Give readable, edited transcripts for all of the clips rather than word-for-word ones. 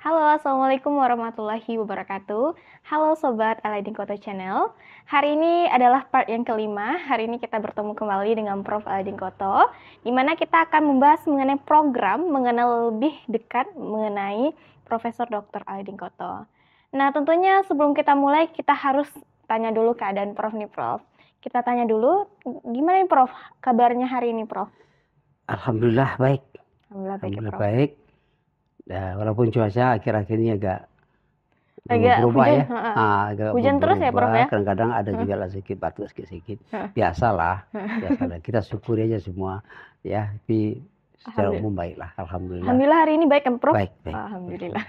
Halo, Assalamualaikum warahmatullahi wabarakatuh. Halo Sobat Aladdin Koto Channel. Hari ini adalah part yang kelima. Hari ini kita bertemu kembali dengan Prof. Aladdin Koto, di mana kita akan membahas mengenai program mengenal lebih dekat mengenai Profesor Dr. Aladdin Koto. Nah, tentunya sebelum kita mulai, kita harus tanya dulu keadaan Prof nih, Prof. Kita tanya dulu, gimana nih Prof? Kabarnya hari ini, Prof? Alhamdulillah baik. Alhamdulillah baik ya, Alhamdulillah Prof. baik. Nah, walaupun cuaca akhir-akhir ini agak Agak berubah hujan, ya. Agak hujan terus ya, Prof ya? Kadang-kadang ada juga lah sedikit batuk sedikit. Biasalah. Kita syukuri aja semua ya. Tapi secara umum baiklah. Alhamdulillah. Alhamdulillah hari ini baik kan, Prof? Baik. Alhamdulillah.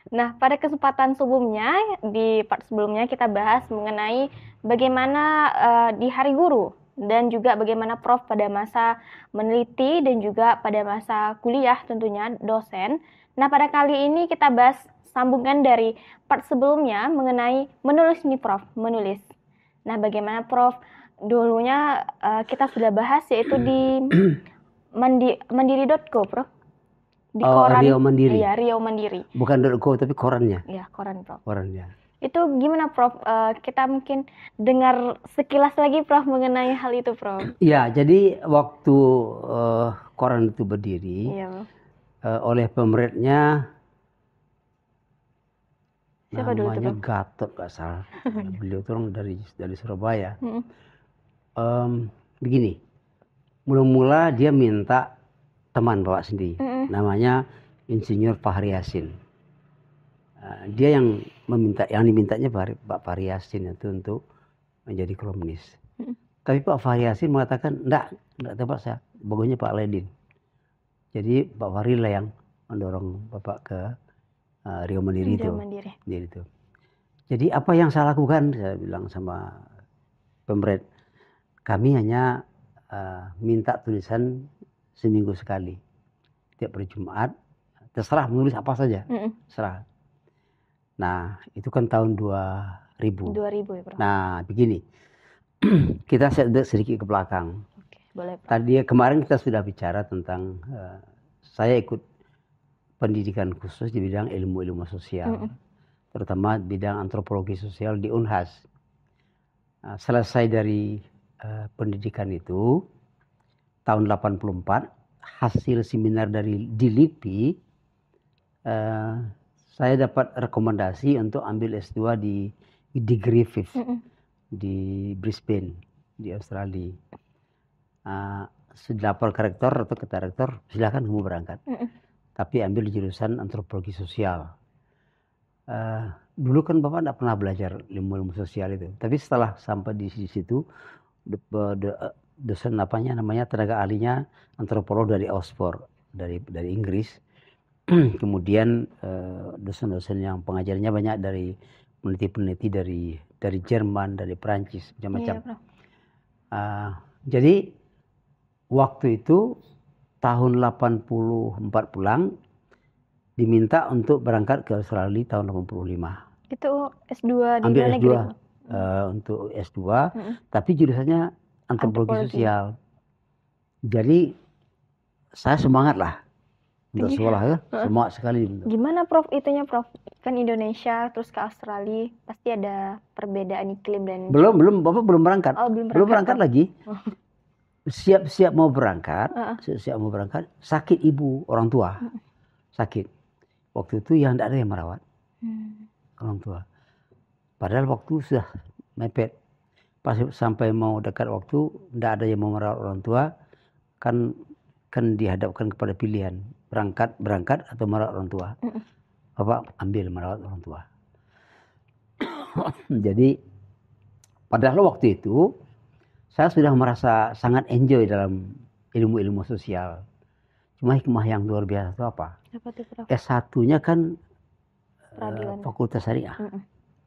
Nah, pada kesempatan sebelumnya, di part sebelumnya kita bahas mengenai bagaimana di Hari Guru dan juga bagaimana Prof pada masa meneliti dan juga pada masa kuliah tentunya dosen. Nah, pada kali ini kita bahas sambungan dari part sebelumnya mengenai menulis nih, Prof, menulis. Nah, bagaimana Prof dulunya kita sudah bahas yaitu di mandiri.co, Prof. Di koran Rio Mandiri. Iya, Rio Mandiri. Bukan .co tapi korannya. Iya, koran, Prof. Korannya. Itu gimana, Prof? Kita mungkin dengar sekilas lagi, Prof, mengenai hal itu, Prof. Iya, jadi waktu koran itu berdiri, oleh pemeretnya siapa dulu namanya itu, Gatot nggak salah. Beliau itu orang dari Surabaya. Begini, mula-mula dia minta teman bawa sendiri, namanya Insinyur Fahri Yasin. Dia yang dimintanya Pak Fahri Yasin itu untuk menjadi kolumnis. Tapi Pak Fahri Yasin mengatakan enggak tempat saya, bagusnya Pak Aladdin. Jadi Pak Fahri lah yang mendorong Bapak ke Rio Mandiri itu. Jadi apa yang saya lakukan? Saya bilang sama pemret, kami hanya minta tulisan seminggu sekali, tiap hari Jumat, terserah menulis apa saja, terserah. Nah itu kan tahun 2000. 2000 ya, Prof. Nah begini, kita sedikit ke belakang. Boleh, Prof. Tadi kemarin kita sudah bicara tentang saya ikut pendidikan khusus di bidang ilmu-ilmu sosial, terutama bidang antropologi sosial di Unhas. Selesai dari pendidikan itu tahun 84, hasil seminar di LIPI, saya dapat rekomendasi untuk ambil S2 di Griffith di Brisbane di Australia. Sudah lapor ke rektor atau kata rektor, silakan kamu berangkat. Tapi ambil jurusan antropologi sosial. Dulu kan Bapak tidak pernah belajar ilmu-ilmu sosial itu. Tapi setelah sampai di situ, dosen namanya tenaga ahlinya antropolog dari Oxford, dari Inggris. Kemudian dosen-dosen yang pengajarnya banyak dari peneliti-peneliti dari Jerman, dari Perancis, macam-macam. Jadi waktu itu tahun 84 pulang, diminta untuk berangkat ke Australia tahun 85. Itu S2 di ambil luar S2 negeri? Untuk S2, tapi jurusannya antropologi sosial. Jadi saya semangat lah untuk sekolah ya, semangat sekali. Gimana Prof itunya, Prof? Kan Indonesia terus ke Australia, pasti ada perbedaan iklim dan... Bapak belum berangkat. Belum berangkat lagi. Siap mau berangkat, sakit ibu, orang tua. Sakit. Waktu itu yang tidak ada yang merawat orang tua. Padahal waktu sudah mepet. Pas sampai mau dekat waktu, tidak ada yang mau merawat orang tua, kan dihadapkan kepada pilihan berangkat atau merawat orang tua. Bapak ambil merawat orang tua. Jadi padahal waktu itu saya sudah merasa sangat enjoy dalam ilmu-ilmu sosial. Cuma hikmah yang luar biasa itu apa? S1-nya kan Fakultas Syariah,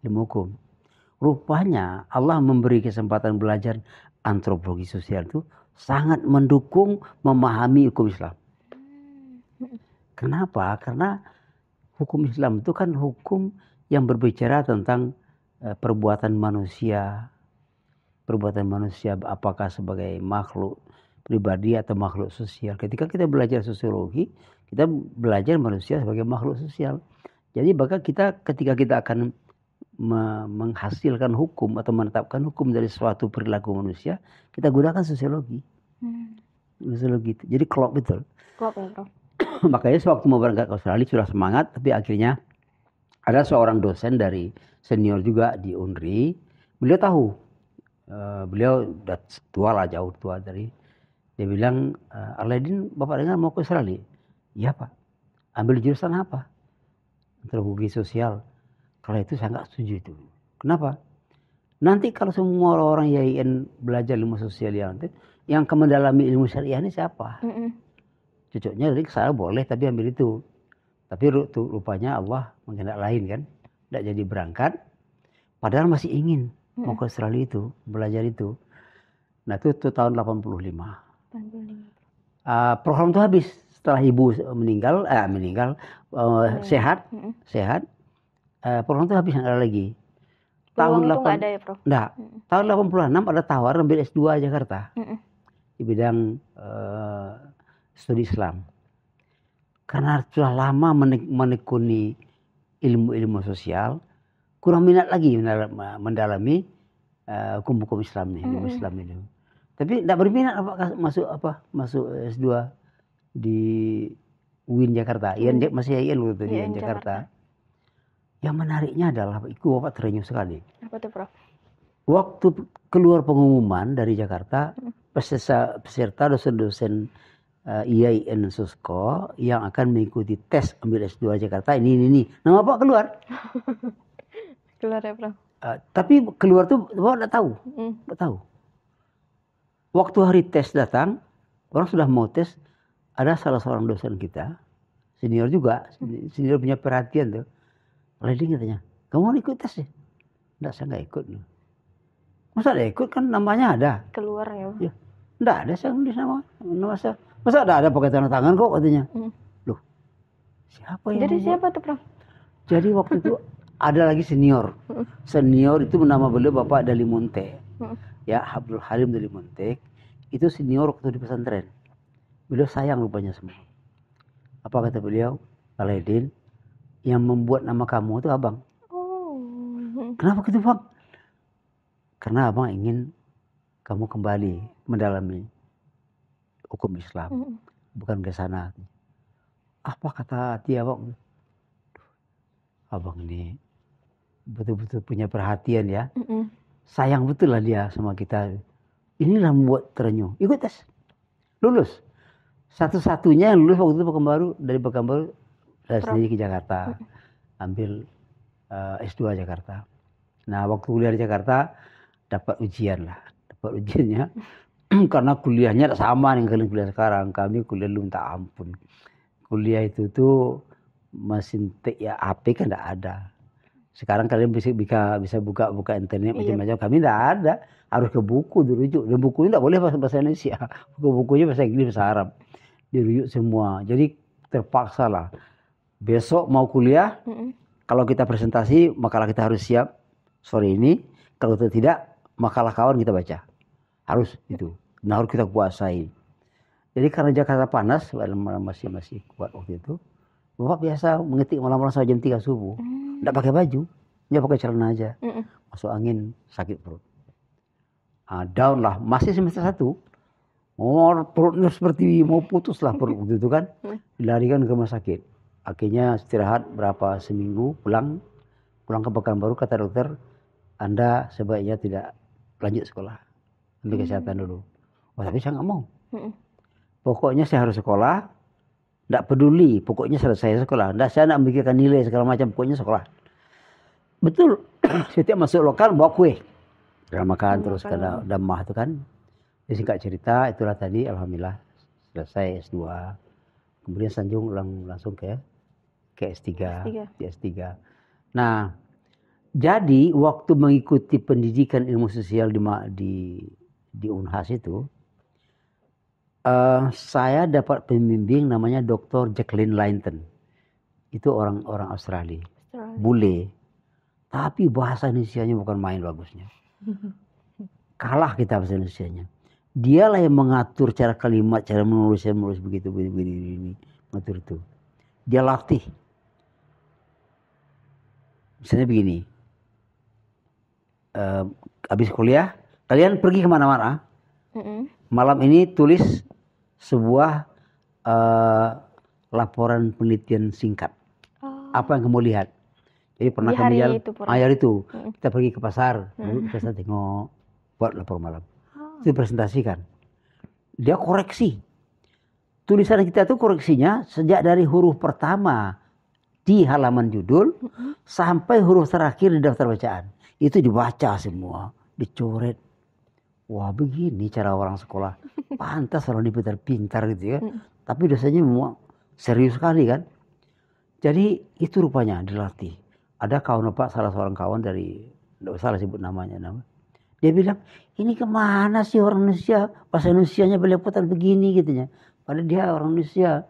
ilmu hukum. Rupanya Allah memberi kesempatan belajar antropologi sosial itu sangat mendukung memahami hukum Islam. Kenapa? Karena hukum Islam itu kan hukum yang berbicara tentang perbuatan manusia apakah sebagai makhluk pribadi atau makhluk sosial. Ketika kita belajar sosiologi, Kita belajar manusia sebagai makhluk sosial. Jadi bahkan ketika kita akan menghasilkan hukum atau menetapkan hukum dari suatu perilaku manusia, kita gunakan sosiologi. Sosiologi itu. Jadi klop betul. Klop ya, Prof. Makanya sewaktu mau berangkat ke Australia sudah semangat, tapi akhirnya ada seorang dosen dari senior juga di UNRI. Beliau tahu, beliau udah tua lah, jauh tua dari. Dia bilang, Arledin, Bapak dengar mau ke Australia? Iya Pak. Ambil jurusan apa? Antropologi sosial. Kalau itu saya nggak setuju itu. Kenapa? Nanti kalau semua orang YIN belajar ilmu sosial yang mendalami ilmu syariah ini siapa? Cocoknya dari saya boleh tapi ambil itu. Tapi rupanya Allah menghendak lain kan. Tidak jadi berangkat. Padahal masih ingin mau ke Australia itu, belajar itu. Nah itu tahun 85. Program itu habis. Setelah ibu meninggal, sehat, program itu habis, nggak ada lagi. Tahun 8 nggak ada ya, Prof? Enggak. Tahun 86 ada tawaran ambil S2 Jakarta di bidang studi Islam. Karena sudah lama menekuni ilmu-ilmu sosial, kurang minat lagi mendalami hukum-hukum Islam nih, ilmu Islam itu. Tapi tidak berminat masuk S2 di UIN Jakarta. Masih IAIN waktu di UIN Jakarta. Yang menariknya adalah itu Bapak terenyuh sekali. Apa tuh, Prof? Waktu keluar pengumuman dari Jakarta, peserta dosen-dosen IAIN Susko yang akan mengikuti tes ambil S2 Jakarta ini. Nama Bapak keluar. Keluar ya, Prof. Tapi keluar tuh Bapak tidak tahu. Tidak tahu. Waktu hari tes datang, orang sudah mau tes. Ada salah seorang dosen kita, senior juga, senior punya perhatian tuh. Leding katanya, kamu mau ikut tes ya? Enggak, saya nggak ikut. Masa ada ikut, kan namanya ada. Keluar ya? Enggak ada, saya nulis nama saya. Masa ada pakai tanda tangan kok katanya. Loh, siapa yang Jadi siapa tuh, Prof? Jadi waktu itu ada lagi senior. Senior itu nama beliau Bapak Dalimonte. Ya, Abdul Halim Dalimonte. Itu senior waktu di pesantren. Beliau sayang rupanya semua. Apa kata beliau? Aledin, yang membuat nama kamu itu abang. Kenapa gitu Bang? Karena abang ingin kamu kembali mendalami hukum Islam. Bukan ke sana. Apa kata hati abang? Abang ini betul-betul punya perhatian ya. Sayang betul lah dia sama kita. Inilah membuat terenyuh. Ikut tes. Lulus. Satu-satunya yang lulus waktu itu dari Pekanbaru saya sendiri ke Jakarta. Ambil S2 Jakarta. Nah waktu kuliah di Jakarta dapat ujian lah. Dapat ujiannya. Karena kuliahnya sama dengan kalian kuliah sekarang. Kami kuliah lu minta ampun. Kuliah itu tuh mesin ya HP kan enggak ada. Sekarang kalian bisa buka internet macam-macam. Kami enggak ada. Harus ke buku dirujuk. Dan bukunya enggak boleh bahasa Indonesia. Bukunya bahasa Inggris, bahasa Arab. Dirujuk semua. Jadi terpaksa lah. Besok mau kuliah. Kalau kita presentasi makalah kita harus siap sore ini. Kalau tidak makalah kawan kita baca. Harus itu. Nah harus kita kuasai. Jadi karena Jakarta panas, masih kuat waktu itu. Bapak biasa mengetik malam-malam sampai jam 3 subuh. Tidak pakai baju. Dia pakai celana aja. Masuk angin, sakit perut. Down lah. Masih semester 1. Perutnya seperti mau putus lah perut waktu itu kan. Dilarikan ke rumah sakit. Akhirnya istirahat berapa seminggu. Pulang ke Pekanbaru, kata dokter, Anda sebaiknya tidak lanjut sekolah. Ambil kesehatan dulu. Tapi saya nggak mau. Pokoknya saya harus sekolah. Tidak peduli. Pokoknya selesai sekolah. Saya tidak memikirkan nilai segala macam. Pokoknya sekolah. Betul. Setiap masuk lokal bawa kue. Udah makan terus karena udah mah itu kan. Singkat cerita itulah tadi alhamdulillah selesai S2. Kemudian Sanjung langsung ke S3. Di S3. Nah, jadi waktu mengikuti pendidikan ilmu sosial di Unhas itu, saya dapat pembimbing namanya Dr. Jacqueline Linton. Itu orang Australia. Bule. Tapi bahasa Indonesianya bukan main bagusnya. Kalah kita bahasa Indonesianya. Dialah yang mengatur cara kalimat, cara menulis begitu begini. ngatur itu. Dia latih. Misalnya begini, habis kuliah, kalian pergi kemana-mana. Malam ini tulis sebuah laporan penelitian singkat. Apa yang kamu lihat? Jadi pernah kami jalan, hari itu kita pergi ke pasar, kita tengok, buat laporan malam. Itu presentasikan. Dia koreksi. Tulisan kita itu koreksinya sejak dari huruf pertama di halaman judul sampai huruf terakhir di daftar bacaan. Itu dibaca semua, dicoret. Wah, begini cara orang sekolah. Pantas orang pintar gitu ya. Tapi dosanya memang serius sekali kan. Jadi itu rupanya dilatih. Ada kawan Pak, salah seorang kawan dari, tidak usah sebut namanya. Dia bilang, ini kemana sih orang Indonesia? Bahasa Indonesianya belepotan begini gitu ya. Padahal dia orang Indonesia.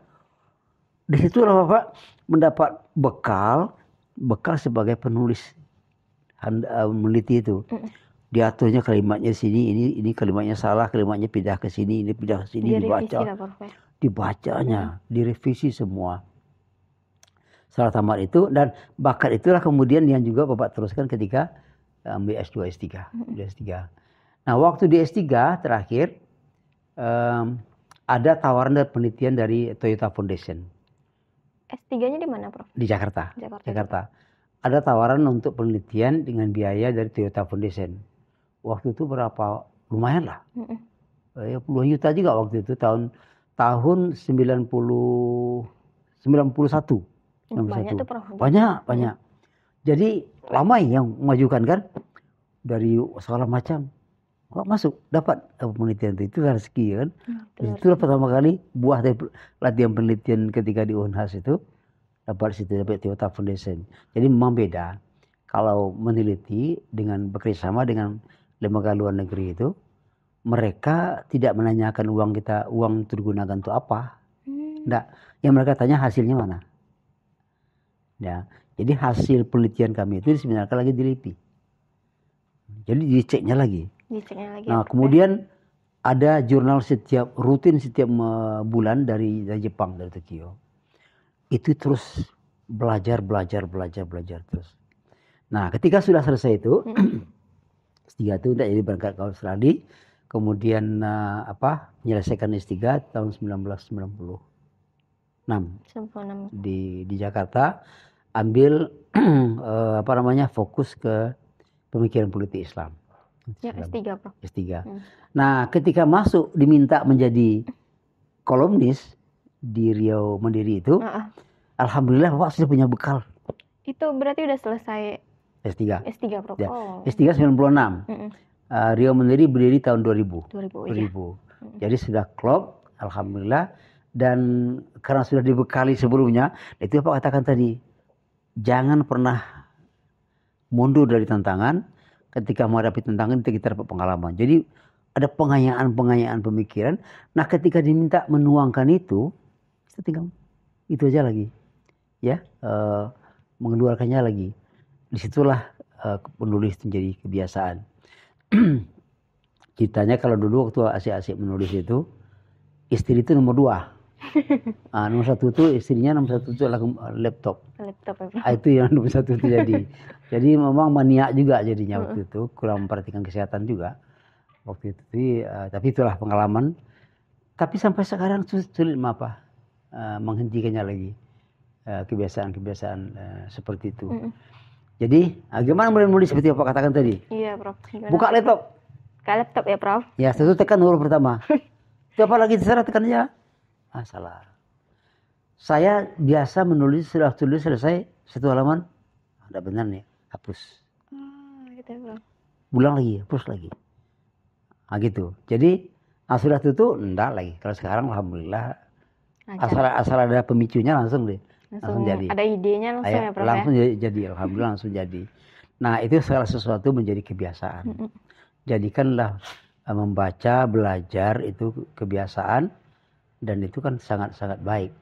Di situlah Bapak mendapat bekal sebagai penulis meneliti itu. Diaturnya kalimatnya sini, ini kalimatnya salah, kalimatnya pindah ke sini, ini pindah ke sini, dibacanya, direvisi semua. Salah tamat itu, dan bakat itulah kemudian yang juga Bapak teruskan ketika ambil S2, S3. Nah, waktu di S3 terakhir ada tawaran dan penelitian dari Toyota Foundation. S3-nya di mana, Prof? Di Jakarta. Ada tawaran untuk penelitian dengan biaya dari Toyota Foundation. Waktu itu berapa? Lumayan lah. Puluhan juta juga waktu itu, tahun 91. Banyak tuh, Prof. Banyak. Jadi Lamai yang mengajukan kan, dari segala macam. Kok masuk, dapat penelitian itu rezeki kan. Itulah pertama kali buah dari latihan penelitian ketika di Unhas itu dapat Toyota Foundation. Jadi memang beda kalau meneliti dengan bekerjasama dengan lembaga luar negeri itu, mereka tidak menanyakan uang itu digunakan untuk apa. Enggak, yang mereka tanya hasilnya mana. Ya, jadi hasil penelitian kami itu sebenarnya lagi dilipih. Jadi diceknya lagi. Nah, kemudian ada jurnal rutin setiap bulan dari Jepang, dari Tokyo. Itu terus belajar terus. Nah, ketika sudah selesai itu, S3 itu udah jadi berangkat ke Australia, kemudian menyelesaikan S3 tahun 1996. Di Jakarta, ambil fokus ke pemikiran politik Islam. Ya, S3, Prof. S3. Nah, ketika masuk diminta menjadi kolumnis di Riau Mandiri itu, alhamdulillah Bapak sudah punya bekal. Itu berarti udah selesai S3. S3, Prof. Ya. S3 96. Riau Mandiri berdiri tahun 2000. Ya. Jadi sudah klop, alhamdulillah. Dan karena sudah dibekali sebelumnya, itu Bapak katakan tadi, jangan pernah mundur dari tantangan. Ketika menghadapi tantangan itu kita dapat pengalaman. Jadi ada pengayaan pemikiran. Nah, ketika diminta menuangkan itu, kita tinggal itu aja lagi, ya, mengeluarkannya lagi. Disitulah penulis menjadi kebiasaan. Ceritanya kalau dulu waktu asik-asik menulis itu, istri itu nomor 2. Nomor 1 itu istrinya, nomor 1 itu adalah laptop. Itu yang nomor 1 itu jadi memang maniak juga jadinya waktu itu, kurang memperhatikan kesehatan juga waktu itu. Tapi itulah pengalaman. Tapi sampai sekarang sulit menghentikannya lagi, kebiasaan seperti itu. Jadi gimana mulai menulis seperti apa katakan tadi? Iya, Prof. Gimana? Buka laptop. Ya, Prof. Ya, satu tekan huruf pertama. Itu apa lagi terserah, tekan aja. Salah. Saya biasa menulis, sudah tulis selesai 1 halaman, tidak benar nih, hapus. Gitu, Prof. Ulang lagi, hapus lagi. Gitu. Jadi sudah tutup, enggak lagi. Kalau sekarang alhamdulillah, asal ada pemicunya langsung jadi. Ada idenya langsung ya, Prof. Langsung jadi, alhamdulillah langsung jadi. Nah, itu segala sesuatu menjadi kebiasaan. Jadikanlah membaca, belajar itu kebiasaan. Dan itu kan sangat-sangat baik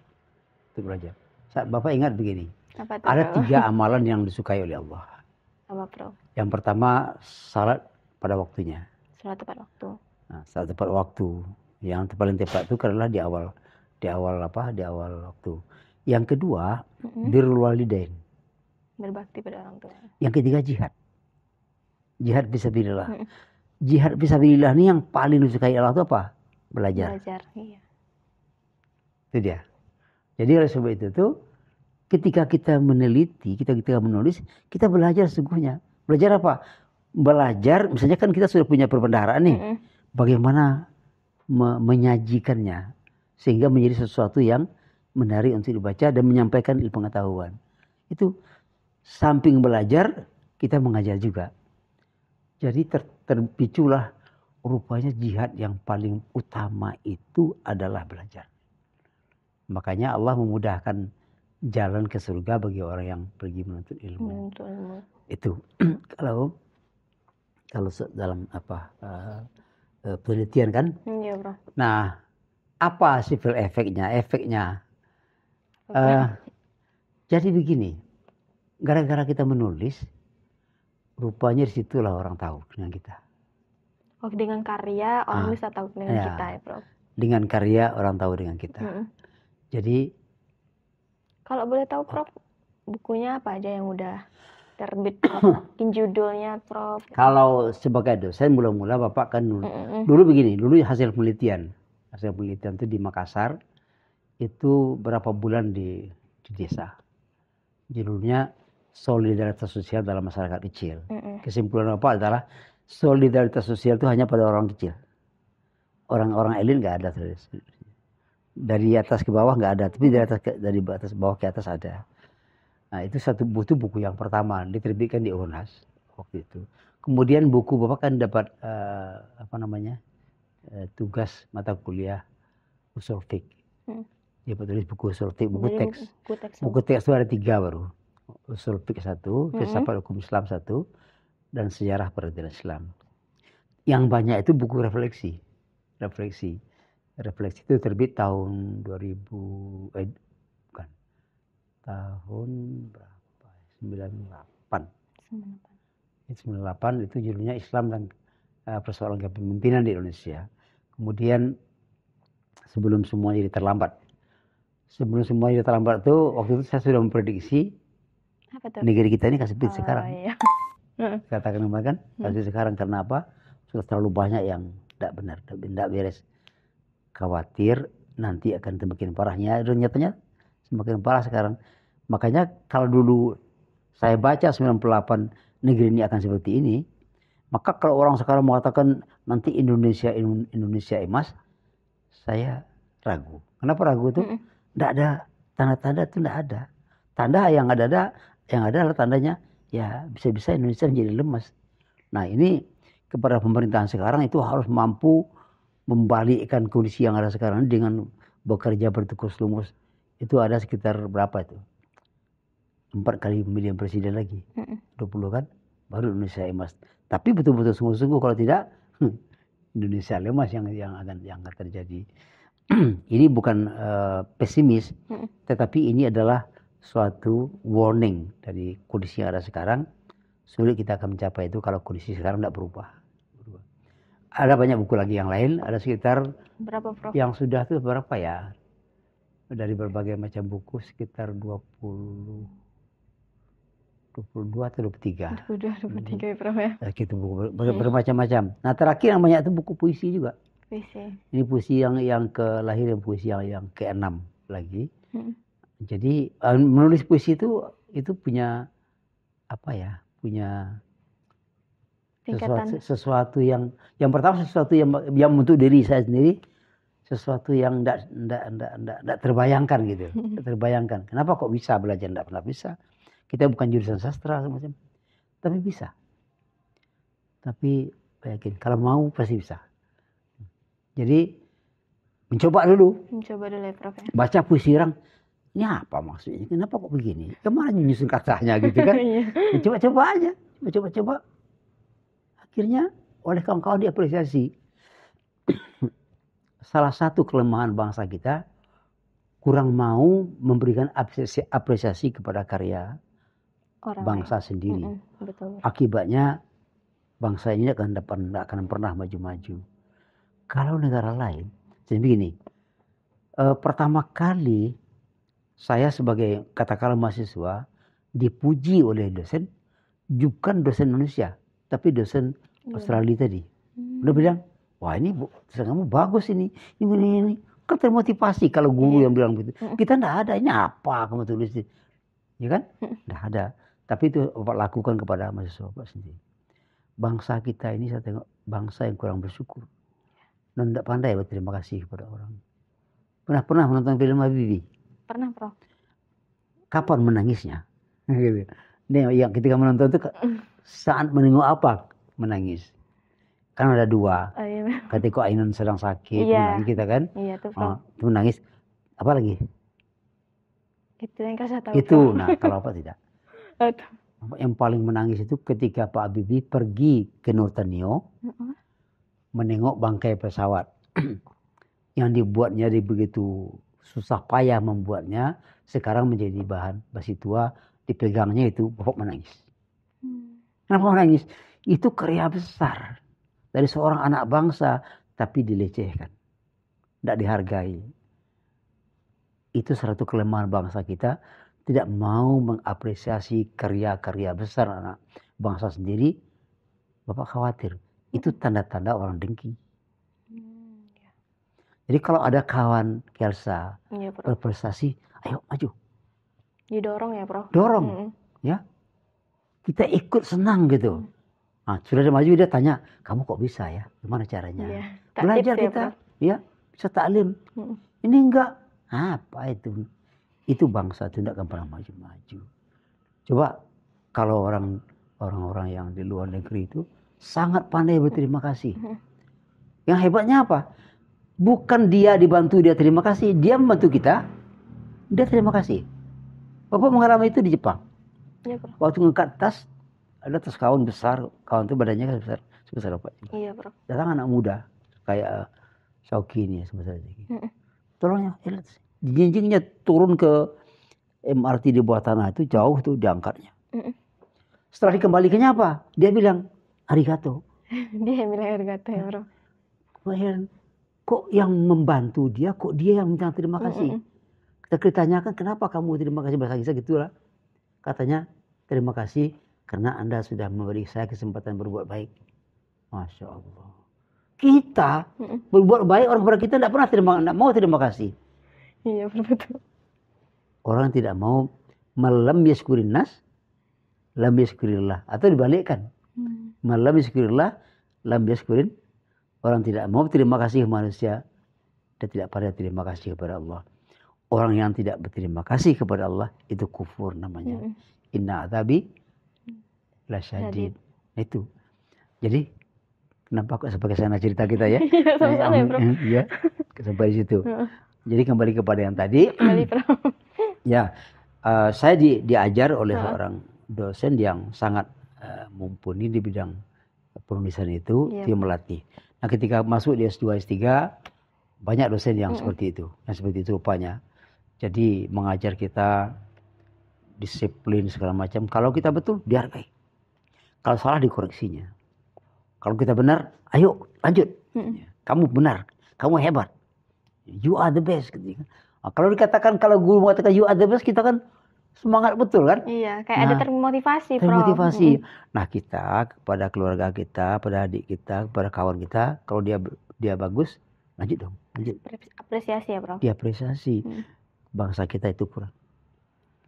untuk belajar. Bapak ingat begini, ada 3 amalan yang disukai oleh Allah. Apa, Prof? Yang pertama, salat pada waktunya. Salat tepat waktu. Salat tepat waktu. Yang paling tepat itu adalah di awal di awal waktu. Yang kedua, birrul walidain. Berbakti pada orang tua. Yang ketiga, jihad. Jihad fisabilillah. Jihad fisabilillah ini yang paling disukai Allah itu apa? Belajar. Belajar, iya. Itu dia. Jadi oleh sebab itu tuh, ketika kita meneliti, kita menulis, kita belajar sesungguhnya. Belajar apa? Belajar, misalnya kan kita sudah punya perbendaharaan nih. Bagaimana menyajikannya sehingga menjadi sesuatu yang menarik untuk dibaca dan menyampaikan ilmu pengetahuan. Itu samping belajar, kita mengajar juga. Jadi terpiculah rupanya jihad yang paling utama itu adalah belajar. Makanya Allah memudahkan jalan ke surga bagi orang yang pergi menuntut ilmu. Itu kalau dalam penelitian kan. Iya, Bro. Nah, apa civil efeknya? Jadi begini, gara-gara kita menulis, rupanya disitulah orang tahu dengan kita. Oh, dengan karya orang bisa tahu dengan kita ya, Prof. Dengan karya orang tahu dengan kita. Jadi, kalau boleh tahu, Prof, bukunya apa aja yang udah terbit, Prof? Judulnya, Prof. Kalau sebagai dosen mula-mula Bapak kan dulu begini, dulu hasil penelitian itu di Makassar, itu berapa bulan di desa. Judulnya solidaritas sosial dalam masyarakat kecil. Kesimpulan Bapak adalah solidaritas sosial itu hanya pada orang kecil. Orang-orang elit nggak ada. Dari atas ke bawah nggak ada, tapi dari atas bawah ke atas ada. Nah, itu buku yang pertama diterbitkan di UNHAS waktu itu. Kemudian buku Bapak kan dapat tugas mata kuliah usul fiqh. Dia tulis buku usul fiqh, buku teks. Buku teks itu ada 3 baru. Usul fiqh 1, filsafat hukum Islam 1, dan sejarah peradaban Islam. Yang banyak itu buku refleksi. Refleksi itu terbit tahun 2000 tahun berapa? 98 itu judulnya Islam dan persoalan kepemimpinan di Indonesia. Kemudian sebelum semua jadi terlambat itu waktu itu saya sudah memprediksi negeri kita ini akan sempit sekarang. Iya. Katakan kemarin kan kasih sekarang karena apa? Sudah terlalu banyak yang tidak benar, tidak beres. Khawatir nanti akan semakin parahnya. Dan nyatanya semakin parah sekarang. Makanya kalau dulu saya baca 98 negeri ini akan seperti ini, maka kalau orang sekarang mengatakan nanti Indonesia emas, saya ragu. Kenapa ragu itu? Tidak ada tanda-tanda itu, tidak ada. Tanda yang ada adalah tandanya ya bisa-bisa Indonesia menjadi lemas. Nah, ini kepada pemerintahan sekarang itu harus mampu membalikkan kondisi yang ada sekarang dengan bekerja bertekus lumus. Itu ada sekitar berapa itu? 4 kali pemilihan presiden lagi. 20 kan? Baru Indonesia emas. Tapi betul-betul sungguh-sungguh kalau tidak Indonesia lemas yang akan terjadi. Ini bukan pesimis, tetapi ini adalah suatu warning dari kondisi yang ada sekarang. Sulit kita akan mencapai itu kalau kondisi sekarang tidak berubah. Ada banyak buku lagi yang lain, ada sekitar berapa, Prof? Yang sudah itu berapa ya? Dari berbagai macam buku sekitar 22 atau 23. 23 ya, Prof ya. Gitu buku bermacam-macam. Nah, terakhir yang banyak itu buku puisi juga. Puisi. Ini puisi yang lahir, puisi yang ke-6 lagi. Jadi menulis puisi itu punya apa ya? Punya sesuatu yang pertama, sesuatu yang untuk diri saya sendiri, sesuatu yang tidak terbayangkan gitu. Terbayangkan. Kenapa kok bisa belajar? Tidak pernah bisa. Kita bukan jurusan sastra semacam, tapi bisa. Tapi yakin kalau mau pasti bisa. Jadi mencoba dulu ya, Prof ya. Baca puisi orang, ini apa maksudnya? Kenapa kok begini? Kemana nyusun katanya gitu kan? Coba-coba aja, coba-coba. Akhirnya oleh kawan-kawan diapresiasi. Salah satu kelemahan bangsa kita kurang mau memberikan apresiasi kepada karya orang bangsa sendiri. Betul. Akibatnya bangsa ini akan pernah maju-maju. Kalau negara lain, jadi begini, Pertama kali saya sebagai katakanlah mahasiswa dipuji oleh dosen, bukan dosen Indonesia, tapi dosen Australia tadi. Udah bilang, wah ini dosen kamu bagus ini. Kan termotivasi kalau guru yang bilang begitu. Kita enggak ada, ini apa kamu tulis, ya kan? Enggak ada. Tapi itu Bapak lakukan kepada mahasiswa Bapak sendiri. Bangsa kita ini saya tengok bangsa yang kurang bersyukur dan tidak pandai berterima kasih kepada orang. Pernah menonton film Habibie? Pernah, Prof. Kapan menangisnya? Gitu. Nih, yang ketika menonton itu saat menengok apa menangis? Kan ada dua. Oh, iya. Ketika Ainun sedang sakit, menangis kita kan? Iya, itu Prof. Itu menangis. Apa lagi? Itu yang saya tahu. Itu, Prof. Nah kalau apa tidak? Itu. Yang paling menangis itu ketika Pak Habibie pergi ke Nurtanio, menengok bangkai pesawat yang dibuatnya begitu susah payah membuatnya, sekarang menjadi bahan besi tua, dipegangnya itu Bapak menangis. Kenapa menangis? Itu karya besar dari seorang anak bangsa, tapi dilecehkan, tidak dihargai. Itu satu kelemahan bangsa kita, tidak mau mengapresiasi karya-karya besar anak bangsa sendiri. Bapak khawatir, itu tanda-tanda orang dengki. Jadi kalau ada kawan Kelsa berprestasi, ayo maju. Didorong ya, Prof. Dorong, ya. Kita ikut senang gitu. Nah, sudah dia maju, dia tanya, kamu kok bisa ya? Gimana caranya? Iya. Belajar kita, ya, bisa taklim. Ini enggak, apa itu? Itu bangsa itu tidak akan pernah maju-maju. Coba kalau orang-orang yang di luar negeri itu sangat pandai berterima kasih. Yang hebatnya apa? Bukan dia dibantu, dia terima kasih. Dia membantu kita, dia terima kasih. Bapak mengalami itu di Jepang. Iya, Prof. Waktu ngangkat tas, ada tas kawan besar. Kawan itu badannya besar, sebesar Bapak. Iya, Prof. Datang anak muda, kayak Shauki ini sebesar ini. Tolongnya, jinjingnya turun ke MRT di bawah tanah itu jauh tuh diangkatnya. Setelah dikembalikannya apa? Dia bilang, arigato. Dia bilang arigato ya, Bro. Kok yang membantu dia, kok dia yang minta terima kasih? Kita tanyakan, kenapa kamu terima kasih bahasa Inggris gitulah. Katanya, terima kasih karena Anda sudah memberi saya kesempatan berbuat baik. Masya Allah. Kita berbuat baik, orang kepada kita tidak mau terima kasih. Iya, betul. Orang tidak mau malam yaskurin nas, lam yaskurillah. Atau dibalikkan. Malam yaskurillah, lam yaskurin. Orang tidak mau terima kasih manusia dan tidak pada terima kasih kepada Allah. Orang yang tidak berterima kasih kepada Allah itu kufur namanya. Inna adzabi lasyadid. Itu. Jadi kenapa kok sebagai sana cerita kita ya? Sama-sama ya, Bro. Iya, sampai di situ. Jadi kembali kepada yang tadi. Ya, saya diajar oleh seorang dosen yang sangat mumpuni di bidang penulisan itu, dia melatih. Nah, ketika masuk di S2, S3, banyak dosen yang seperti itu. Yang seperti itu rupanya. Jadi mengajar kita disiplin segala macam. Kalau kita betul, dihargai. Kalau salah, dikoreksinya. Kalau kita benar, ayo lanjut. Kamu benar, kamu hebat. You are the best. Nah, kalau dikatakan, kalau guru mengatakan you are the best, kita kan semangat betul kan? Iya, kayak ada termotivasi, Prof. Termotivasi. Nah, kita kepada keluarga kita, pada adik kita, kepada kawan kita, kalau dia bagus, lanjut dong, lanjut. Apresiasi ya, Prof. Diapresiasi. Bangsa kita itu kurang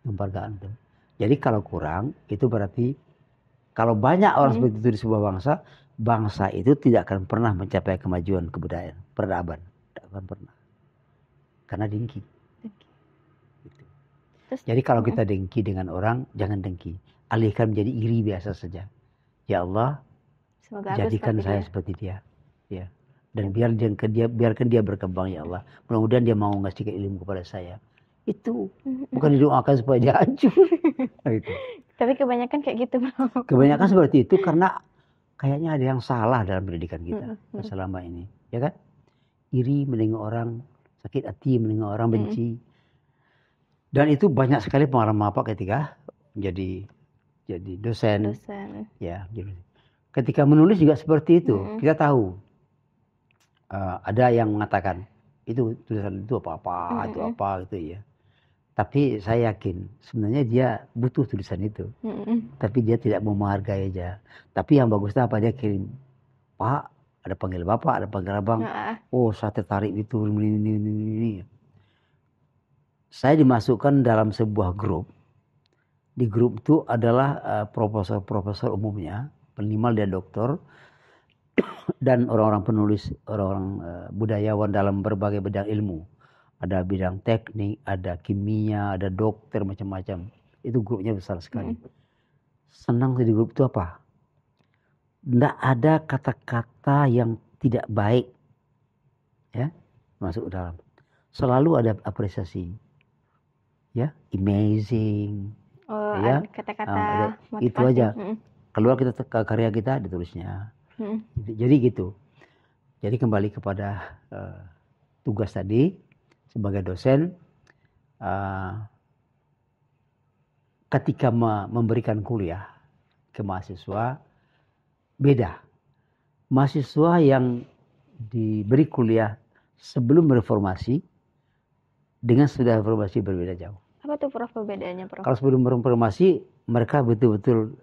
penghargaan tuh. Jadi kalau kurang, itu berarti kalau banyak orang seperti itu di sebuah bangsa, bangsa itu tidak akan pernah mencapai kemajuan kebudayaan, peradaban, tidak akan pernah. Karena dengki. Gitu. Terus, jadi kalau kita dengki dengan orang, jangan dengki. Alihkan menjadi iri biasa saja. Ya Allah, semoga jadikan saya seperti dia. Ya. Dan biarkan dia berkembang ya Allah. Mudah-mudahan dia mau ngasih ilmu kepada saya. Itu bukan didoakan supaya dia hancur. Gitu. Tapi kebanyakan kayak gitu, Bro. Kebanyakan seperti itu karena kayaknya ada yang salah dalam pendidikan kita selama ini, ya kan? Iri menengok orang, sakit hati menengok orang benci. Dan itu banyak sekali pengalaman Bapak ketika jadi dosen. Ya, ketika menulis juga seperti itu. Kita tahu ada yang mengatakan itu tulisan itu apa-apa, itu apa gitu ya. Tapi saya yakin sebenarnya dia butuh tulisan itu. Tapi dia tidak mau menghargai aja. Tapi yang bagusnya apa, dia kirim, Pak, ada panggil Bapak, ada panggil Abang. Oh, saya tertarik itu ini. Saya dimasukkan dalam sebuah grup. Di grup itu adalah profesor-profesor umumnya, minimal dia doktor, dan orang-orang penulis, orang-orang budayawan dalam berbagai bidang ilmu. Ada bidang teknik, ada kimia, ada dokter, macam-macam. Itu grupnya besar sekali. Senang di grup itu apa? Tidak ada kata-kata yang tidak baik, ya, masuk dalam. Selalu ada apresiasi, ya, amazing. Ya, kata-kata itu aja. Keluar kita karya kita ditulisnya. Jadi gitu. Jadi kembali kepada tugas tadi sebagai dosen, ketika memberikan kuliah ke mahasiswa beda. Mahasiswa yang diberi kuliah sebelum reformasi dengan sudah reformasi berbeda jauh. Apa tuh Prof perbedaannya, Prof? Kalau sebelum reformasi mereka betul-betul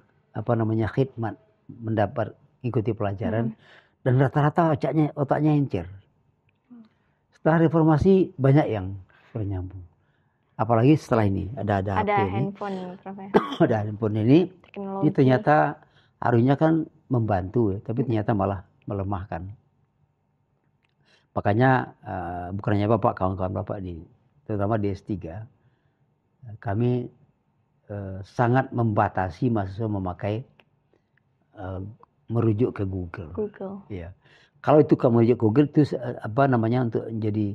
khidmat, mendapat ikuti pelajaran dan rata-rata otaknya encer. Setelah reformasi banyak yang bernyambung. Apalagi setelah ini ada handphone, Prof. Ada handphone ini. Teknologi. Ini ternyata harusnya kan membantu ya, tapi ternyata malah melemahkan. Makanya bukannya Bapak, kawan-kawan Bapak terutama di S3, kami sangat membatasi mahasiswa memakai merujuk ke Google. Ya. Kalau itu kamu merujuk Google itu untuk menjadi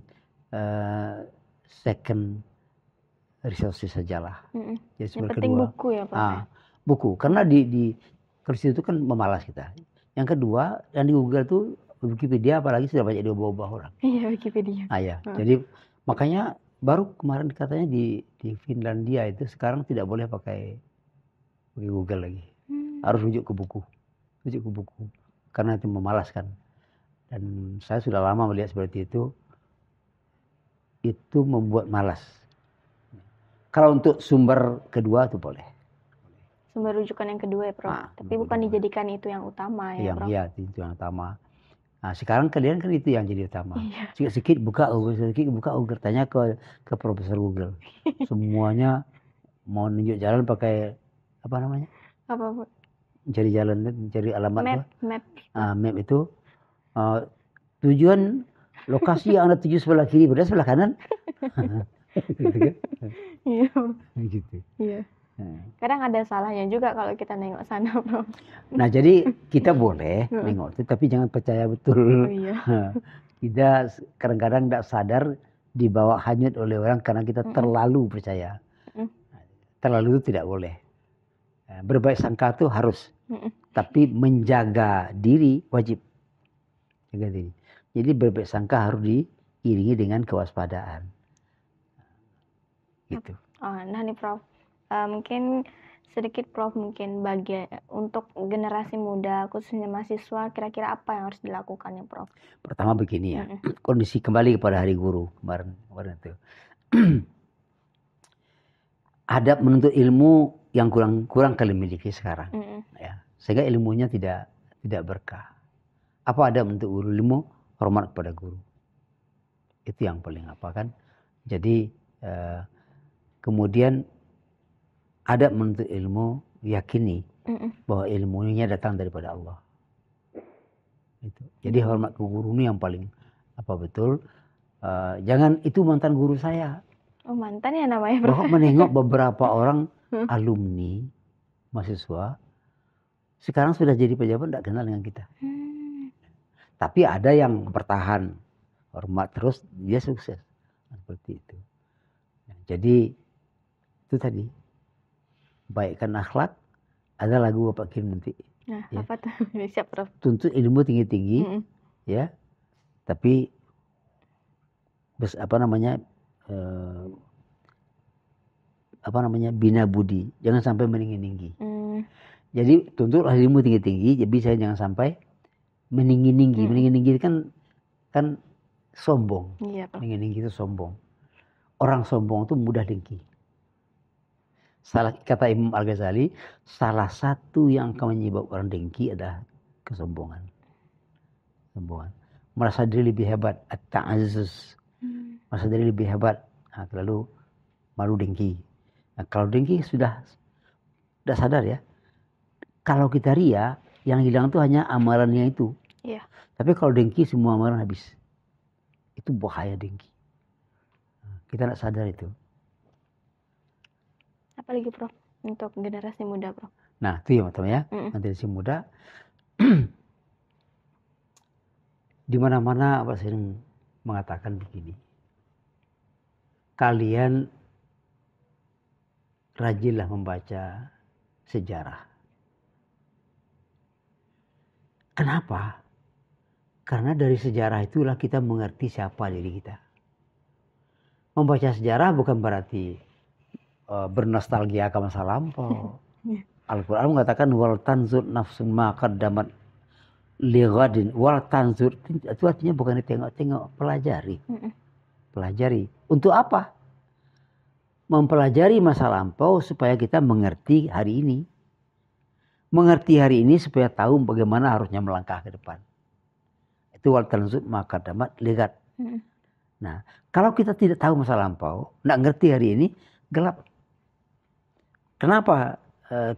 second resource sajalah. Jadi yang penting kedua, buku ya Pak. Buku, karena di kursi itu kan memalas kita. Yang kedua, yang di Google itu Wikipedia, apalagi sudah banyak diubah-ubah orang. Iya, Wikipedia. Ya. Jadi makanya baru kemarin katanya di Finlandia itu sekarang tidak boleh pakai Google lagi. Harus rujuk ke buku. Karena itu memalaskan. Dan saya sudah lama melihat seperti itu. Itu membuat malas. Kalau untuk sumber kedua itu boleh. Sumber rujukan yang kedua ya Prof. Tapi bukan dijadikan itu yang utama ya Prof. Iya, itu yang utama. Nah, sekarang kalian kan itu yang jadi utama. Sedikit buka Google, tanya ke Profesor Google. Semuanya mau nunjuk jalan pakai apa namanya? Apa Bu? Cari jalan, cari alamat. Map. Map itu tujuan lokasi yang Anda tuju sebelah kiri, berarti sebelah kanan. Gitu kan? Iya. Gitu. Iya. Kadang ada salahnya juga kalau kita nengok sana, Bro. Nah, jadi kita boleh nengok itu, tapi jangan percaya betul. Kita kadang-kadang tidak sadar dibawa hanyut oleh orang karena kita terlalu percaya. Terlalu itu tidak boleh. Berbaik sangka itu harus, tapi menjaga diri wajib. Jaga diri. Jadi berbaik sangka harus diiringi dengan kewaspadaan. Gitu. Nah nih Prof. Mungkin sedikit Prof untuk generasi muda khususnya mahasiswa, kira-kira apa yang harus dilakukan ya Prof? Pertama begini ya, kondisi kembali kepada Hari Guru kemarin itu. Adab menuntut ilmu yang kurang kalian miliki sekarang, ya, sehingga ilmunya tidak berkah. Apa adab untuk guru? Ilmu, hormat kepada guru. Itu yang paling kan. Jadi kemudian adab menuntut ilmu, yakini bahwa ilmunya datang daripada Allah. Itu. Jadi hormat ke guru ini yang paling betul. Jangan itu mantan guru saya. Oh, mantan ya namanya Bro. Bahwa menengok beberapa orang alumni mahasiswa sekarang sudah jadi pejabat, tidak kenal dengan kita. Tapi ada yang bertahan, hormat terus, dia sukses. Seperti itu. Jadi itu tadi, baikkan akhlak. Ada lagu Bapak kirim nanti. Nah, ya. Apa tuh? Siap Prof. Tuntut ilmu tinggi-tinggi, ya. Tapi bina budi, jangan sampai meninggi-tinggi. Jadi tuntutlah ilmu tinggi-tinggi, jadi saya jangan sampai meninggi-tinggi. Meninggi-tinggi kan sombong. Iya, Prof. Dengki itu sombong. Orang sombong itu mudah dengki. Kata Imam Al-Ghazali, salah satu yang akan menyebabkan orang dengki adalah kesombongan. Sombongan. Merasa diri lebih hebat, at-ta'azzuz. Merasa diri lebih hebat, lalu malu dengki. Nah, kalau dengki sudah sadar ya. Kalau kita ria, yang hilang itu hanya amalannya itu. Iya. Tapi kalau dengki semua amalan habis. Itu bahaya dengki. Kita tidak sadar itu. Apalagi Prof untuk generasi muda, Prof? Nah, itu ya teman-teman ya. Generasi muda. Di mana-mana Pak sering mengatakan begini. Kalian rajinlah membaca sejarah. Kenapa? Karena dari sejarah itulah kita mengerti siapa diri kita. Membaca sejarah bukan berarti bernostalgia ke masa lampau. Al-Quran mengatakan wal tanzur nafsun ma qaddamat lighadin. Wal tanzur itu artinya bukan ditengok-tengok, pelajari. Pelajari. Untuk apa? Mempelajari masa lampau supaya kita mengerti hari ini. Mengerti hari ini supaya tahu bagaimana harusnya melangkah ke depan. Itu wal tanzur ma qaddamat lighad. Nah, kalau kita tidak tahu masa lampau, tidak ngerti hari ini, gelap. Kenapa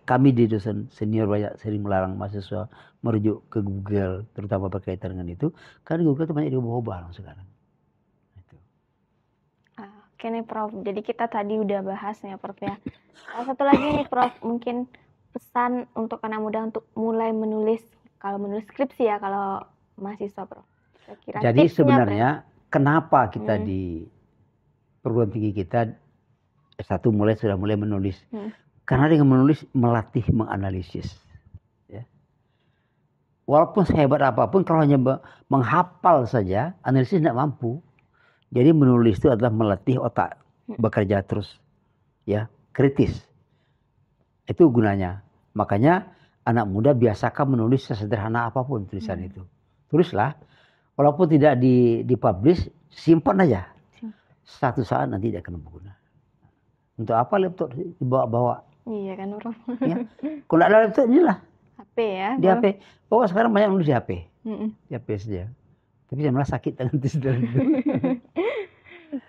kami di dosen senior banyak sering melarang mahasiswa merujuk ke Google, terutama berkaitan dengan itu, karena Google itu banyak diubah-ubah sekarang. Itu. Oke nih Prof, jadi kita tadi udah bahas nih Prof ya. Satu lagi nih Prof, mungkin pesan untuk anak muda untuk mulai menulis, kalau menulis skripsi ya, kalau mahasiswa Prof. Kira-kira jadi tipsnya, sebenarnya kenapa kita di perguruan tinggi kita S1 sudah mulai menulis? Karena dengan menulis melatih menganalisis. Ya. Walaupun sehebat apapun, kalau hanya menghafal saja, analisis tidak mampu. Jadi menulis itu adalah melatih otak bekerja terus, ya, kritis. Itu gunanya. Makanya anak muda biasakan menulis sesederhana apapun tulisan itu. Tulislah, walaupun tidak dipublish, simpan aja. Satu saat nanti dia akan berguna. Untuk apa laptop dibawa-bawa? Iya kan Prof. Ya. Kalau tidak ada laptop inilah. HP ya. Di HP. Pokoknya sekarang banyak nulis di HP. Di HP saja. Tapi saya malah sakit tangan itu.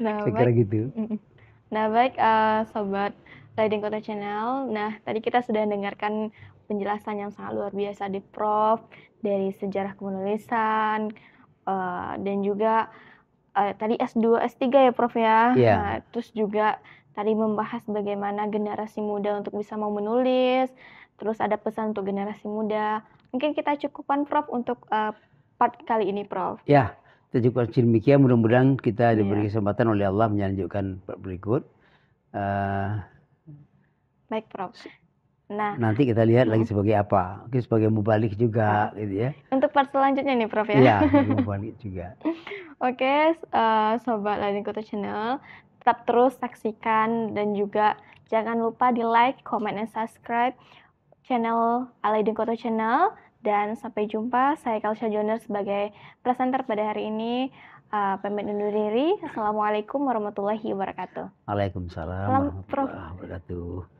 Nah, saya kira gitu. Nah baik Sobat Leading Kota Channel. Nah tadi kita sudah dengarkan penjelasan yang sangat luar biasa di Prof. Dari sejarah kepenulisan. Dan juga tadi S2, S3 ya Prof ya. Yeah. Nah, terus juga tadi membahas bagaimana generasi muda untuk bisa mau menulis. Terus ada pesan untuk generasi muda. Mungkin kita cukupkan Prof untuk part kali ini Prof. Ya, kita cukupkan demikian. Mudah-mudahan kita diberi kesempatan oleh Allah melanjutkan part berikut. Baik Prof. Nah, nanti kita lihat lagi sebagai apa. Mungkin sebagai mubalik juga gitu ya. Untuk part selanjutnya nih Prof ya. Iya, mubalik juga. Oke, Sobat Leading Kota Channel, tetap terus saksikan dan juga jangan lupa di like, comment, dan subscribe channel Leading Kota Channel. Dan sampai jumpa, saya Kalsha Joner sebagai presenter pada hari ini. Pamit undur diri. Assalamualaikum warahmatullahi wabarakatuh. Waalaikumsalam warahmatullahi wabarakatuh.